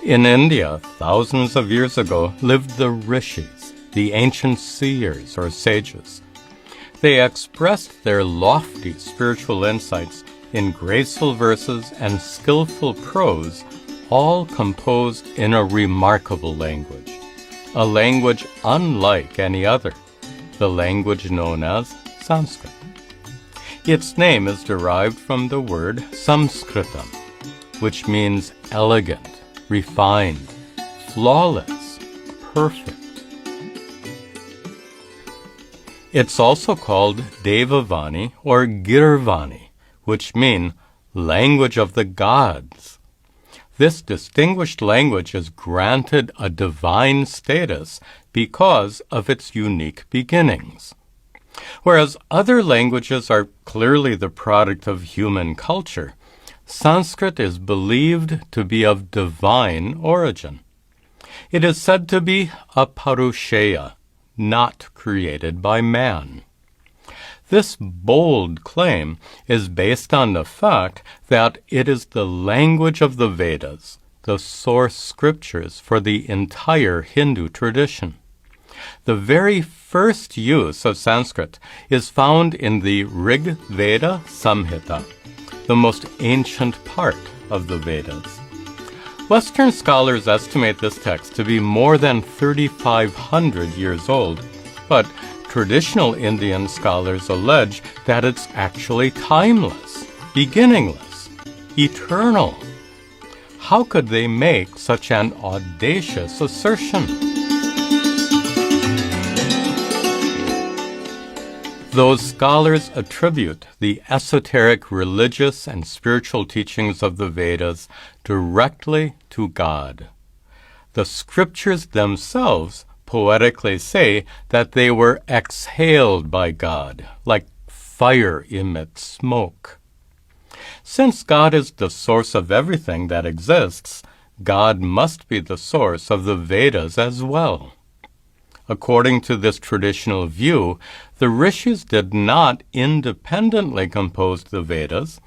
In India, thousands of years ago, lived the rishis, the ancient seers or sages. They expressed their lofty spiritual insights in graceful verses and skillful prose, all composed in a remarkable language, a language unlike any other, the language known as Sanskrit. Its name is derived from the word Samskritam, which means elegant, refined, flawless, perfect. It's also called Devavani or Girvani, which mean language of the gods. This distinguished language is granted a divine status because of its unique beginnings. Whereas other languages are clearly the product of human culture, Sanskrit is believed to be of divine origin. It is said to be a Parushaya, not created by man. This bold claim is based on the fact that it is the language of the Vedas, the source scriptures for the entire Hindu tradition. The very first use of Sanskrit is found in the Rig Veda Samhita, the most ancient part of the Vedas. Western scholars estimate this text to be more than 3,500 years old, but traditional Indian scholars allege that it's actually timeless, beginningless, eternal. How could they make such an audacious assertion? Those scholars attribute the esoteric religious and spiritual teachings of the Vedas directly to God. The scriptures themselves poetically say that they were exhaled by God, like fire emits smoke. Since God is the source of everything that exists, God must be the source of the Vedas as well. According to this traditional view, the rishis did not independently compose the Vedas.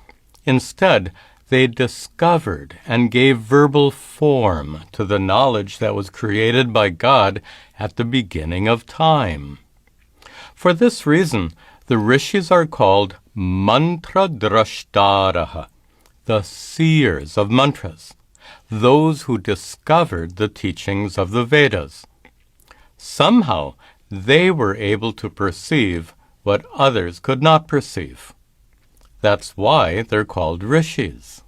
Instead, they discovered and gave verbal form to the knowledge that was created by God at the beginning of time. For this reason, the rishis are called mantra drashtaraha, the seers of mantras, those who discovered the teachings of the Vedas. Somehow, they were able to perceive what others could not perceive. That's why they're called rishis.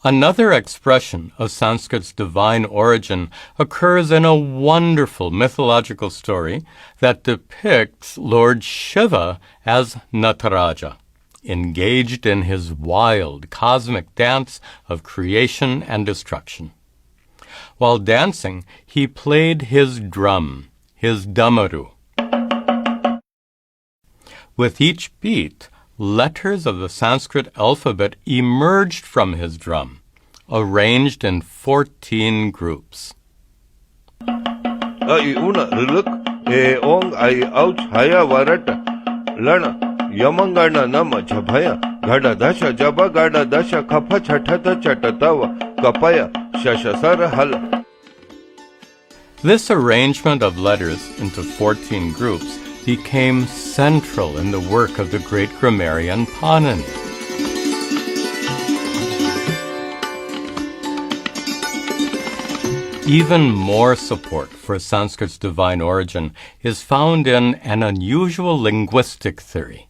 Another expression of Sanskrit's divine origin occurs in a wonderful mythological story that depicts Lord Shiva as Nataraja, engaged in his wild cosmic dance of creation and destruction. While dancing, he played his drum, his damaru. With each beat, letters of the Sanskrit alphabet emerged from his drum, arranged in 14 groups. This arrangement of letters into 14 groups became central in the work of the great grammarian Panini. Even more support for Sanskrit's divine origin is found in an unusual linguistic theory.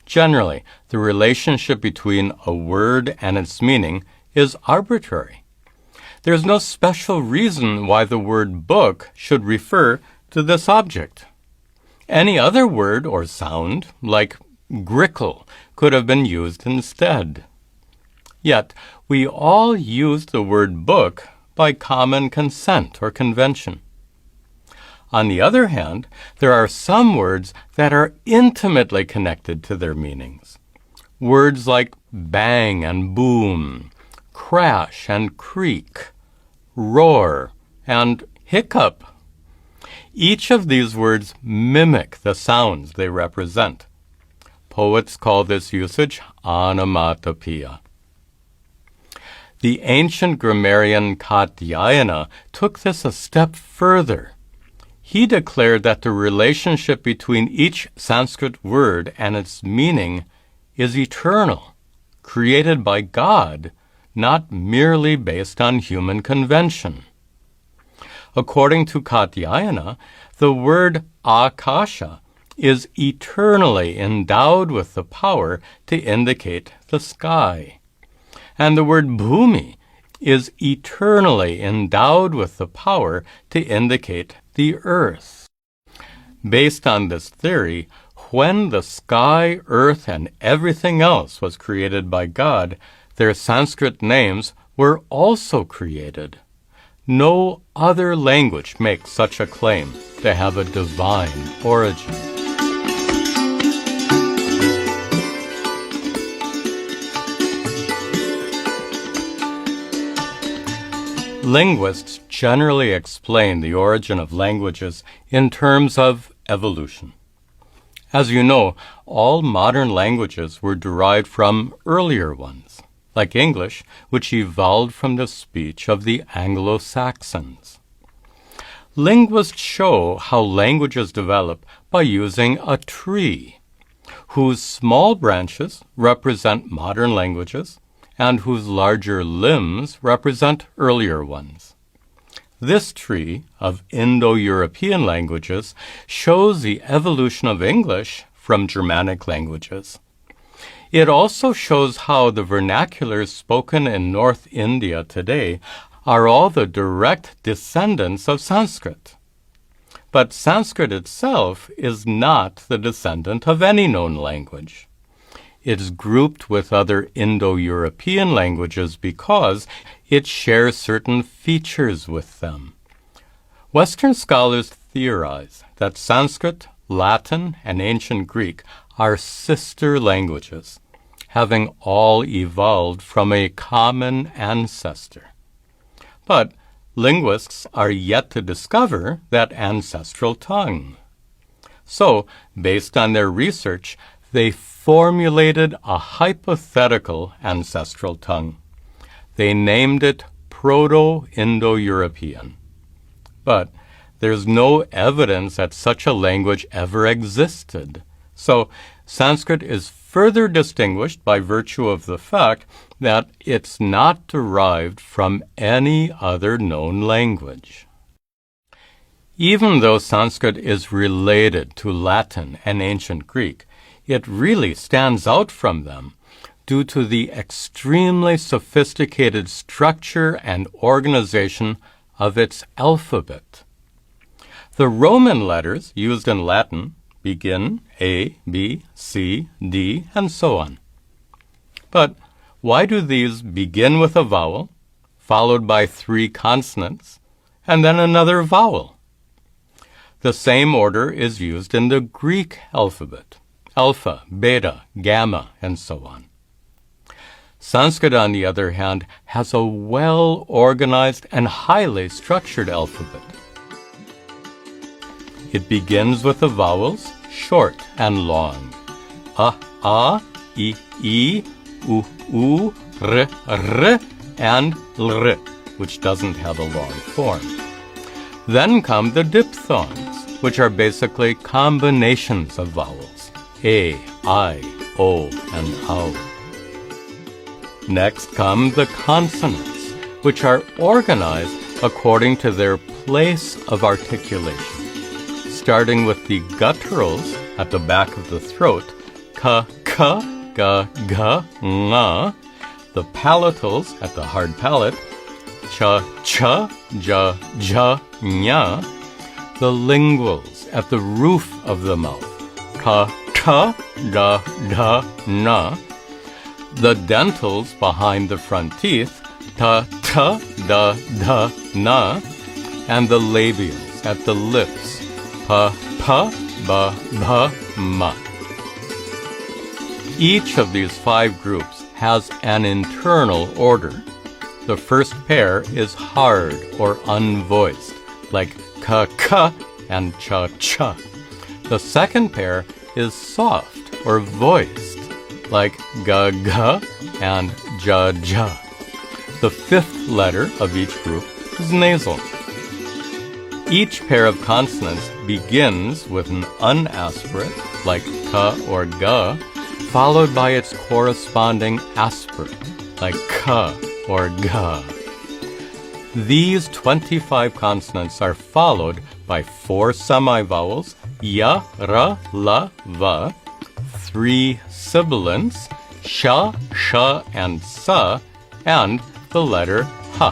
Generally, the relationship between a word and its meaning is arbitrary. There's no special reason why the word book should refer to this object. Any other word or sound, like grickle, could have been used instead. Yet, we all use the word book by common consent or convention. On the other hand, there are some words that are intimately connected to their meanings. Words like bang and boom, crash and creak, roar and hiccup. Each of these words mimic the sounds they represent. Poets call this usage onomatopoeia. The ancient grammarian Katyayana took this a step further. He declared that the relationship between each Sanskrit word and its meaning is eternal, created by God, not merely based on human convention. According to Katyayana, the word akasha is eternally endowed with the power to indicate the sky. And the word bhumi is eternally endowed with the power to indicate the earth. Based on this theory, when the sky, earth, and everything else was created by God, their Sanskrit names were also created. No other language makes such a claim to have a divine origin. Linguists generally explain the origin of languages in terms of evolution. As you know, all modern languages were derived from earlier ones, like English, which evolved from the speech of the Anglo-Saxons. Linguists show how languages develop by using a tree, whose small branches represent modern languages, and whose larger limbs represent earlier ones. This tree of Indo-European languages shows the evolution of English from Germanic languages. It also shows how the vernaculars spoken in North India today are all the direct descendants of Sanskrit. But Sanskrit itself is not the descendant of any known language. It is grouped with other Indo-European languages because it shares certain features with them. Western scholars theorize that Sanskrit, Latin, and ancient Greek are sister languages, having all evolved from a common ancestor. But linguists are yet to discover that ancestral tongue. So, based on their research, they formulated a hypothetical ancestral tongue. They named it Proto-Indo-European. But there's no evidence that such a language ever existed. So Sanskrit is further distinguished by virtue of the fact that it's not derived from any other known language. Even though Sanskrit is related to Latin and ancient Greek, it really stands out from them due to the extremely sophisticated structure and organization of its alphabet. The Roman letters used in Latin begin A, B, C, D, and so on. But why do these begin with a vowel, followed by 3 consonants, and then another vowel? The same order is used in the Greek alphabet: alpha, beta, gamma, and so on. Sanskrit, on the other hand, has a well-organized and highly structured alphabet. It begins with the vowels, short and long: a, I, u, r, and lr, which doesn't have a long form. Then come the diphthongs, which are basically combinations of vowels: a, I, o, and au. Next come the consonants, which are organized according to their place of articulation, starting with the gutturals at the back of the throat, ka, ka, ga, ga, nga, the palatals at the hard palate, cha, cha, ja, ja, nya, the linguals at the roof of the mouth, ka, ta, da, da, na, the dentals behind the front teeth, ta, ta, da, da, na, and the labials at the lips, pa, pa, ba, ba, ma. Each of these 5 groups has an internal order. The first pair is hard or unvoiced, like ka, ka, and cha, cha. The second pair is soft or voiced, like ga, ga, and ja, ja. The fifth letter of each group is nasal. Each pair of consonants begins with an unaspirate, like t or g, followed by its corresponding aspirate, like k or g. These 25 consonants are followed by 4 semivowels, ya, ra, la, va, 3 sibilants, sha, sha, and sa, and the letter ha.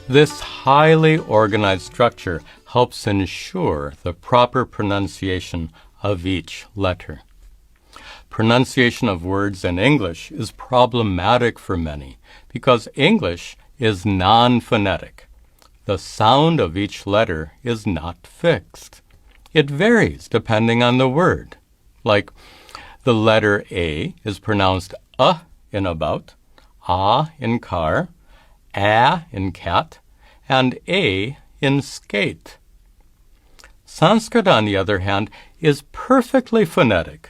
This highly organized structure helps ensure the proper pronunciation of each letter. Pronunciation of words in English is problematic for many because English is non-phonetic. The sound of each letter is not fixed. It varies depending on the word. Like, the letter A is pronounced in about, in car, a in cat, and a in skate. Sanskrit, on the other hand, is perfectly phonetic.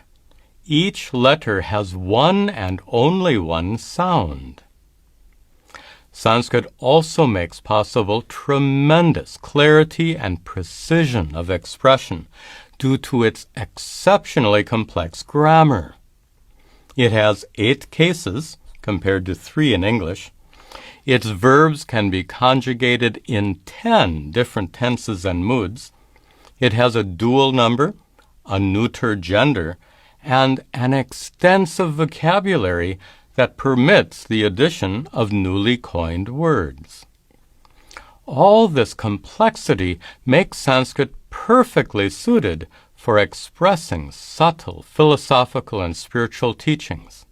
Each letter has one and only one sound. Sanskrit also makes possible tremendous clarity and precision of expression due to its exceptionally complex grammar. It has 8 cases, compared to 3 in English. Its verbs can be conjugated in 10 different tenses and moods. It has a dual number, a neuter gender, and an extensive vocabulary that permits the addition of newly coined words. All this complexity makes Sanskrit perfectly suited for expressing subtle philosophical and spiritual teachings,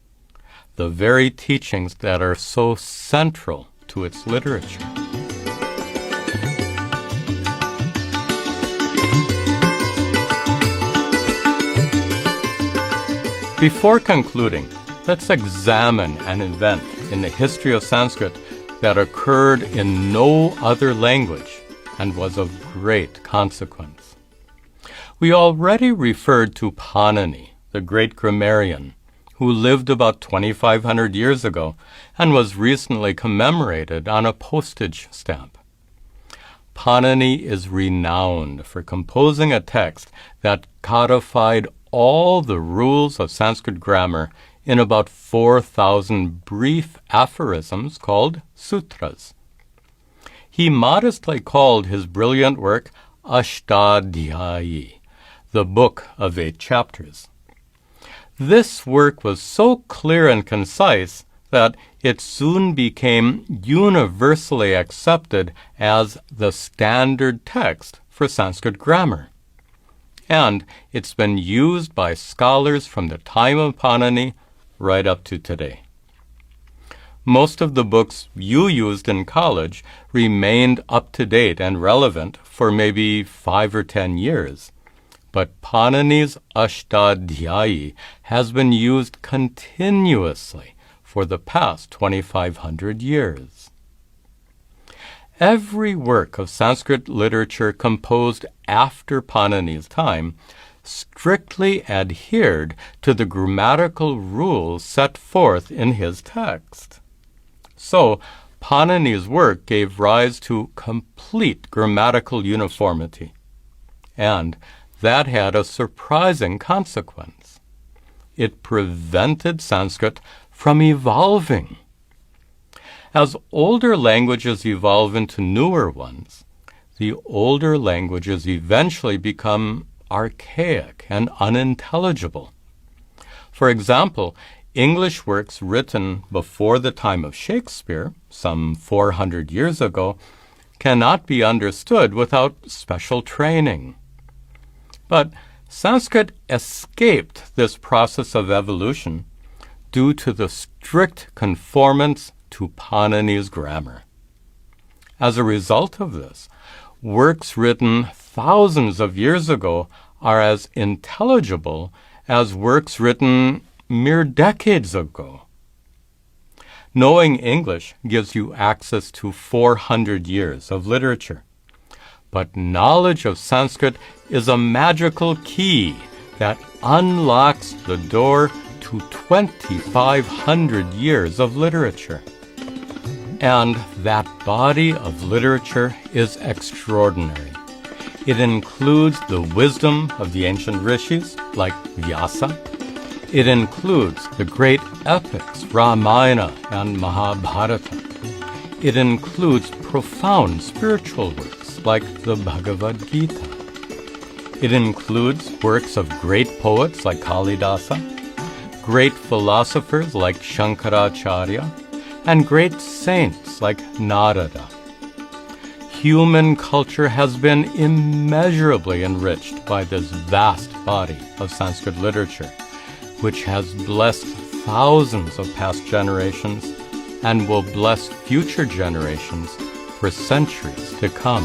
the very teachings that are so central to its literature. Before concluding, let's examine an event in the history of Sanskrit that occurred in no other language and was of great consequence. We already referred to Panini, the great grammarian, who lived about 2,500 years ago and was recently commemorated on a postage stamp. Panini is renowned for composing a text that codified all the rules of Sanskrit grammar in about 4,000 brief aphorisms called sutras. He modestly called his brilliant work Ashtadhyayi, the book of 8 chapters. This work was so clear and concise that it soon became universally accepted as the standard text for Sanskrit grammar. And it's been used by scholars from the time of Panini right up to today. Most of the books you used in college remained up to date and relevant for maybe 5 or 10 years. But Panini's Ashtadhyayi has been used continuously for the past 2,500 years. Every work of Sanskrit literature composed after Panini's time strictly adhered to the grammatical rules set forth in his text. So, Panini's work gave rise to complete grammatical uniformity. And that had a surprising consequence. It prevented Sanskrit from evolving. As older languages evolve into newer ones, the older languages eventually become archaic and unintelligible. For example, English works written before the time of Shakespeare, some 400 years ago, cannot be understood without special training. But Sanskrit escaped this process of evolution due to the strict conformance to Panini's grammar. As a result of this, works written thousands of years ago are as intelligible as works written mere decades ago. Knowing English gives you access to 400 years of literature. But knowledge of Sanskrit is a magical key that unlocks the door to 2,500 years of literature. And that body of literature is extraordinary. It includes the wisdom of the ancient rishis, like Vyasa. It includes the great epics, Ramayana and Mahabharata. It includes profound spiritual works, like the Bhagavad Gita. It includes works of great poets like Kalidasa, great philosophers like Shankaracharya, and great saints like Narada. Human culture has been immeasurably enriched by this vast body of Sanskrit literature, which has blessed thousands of past generations and will bless future generations for centuries to come.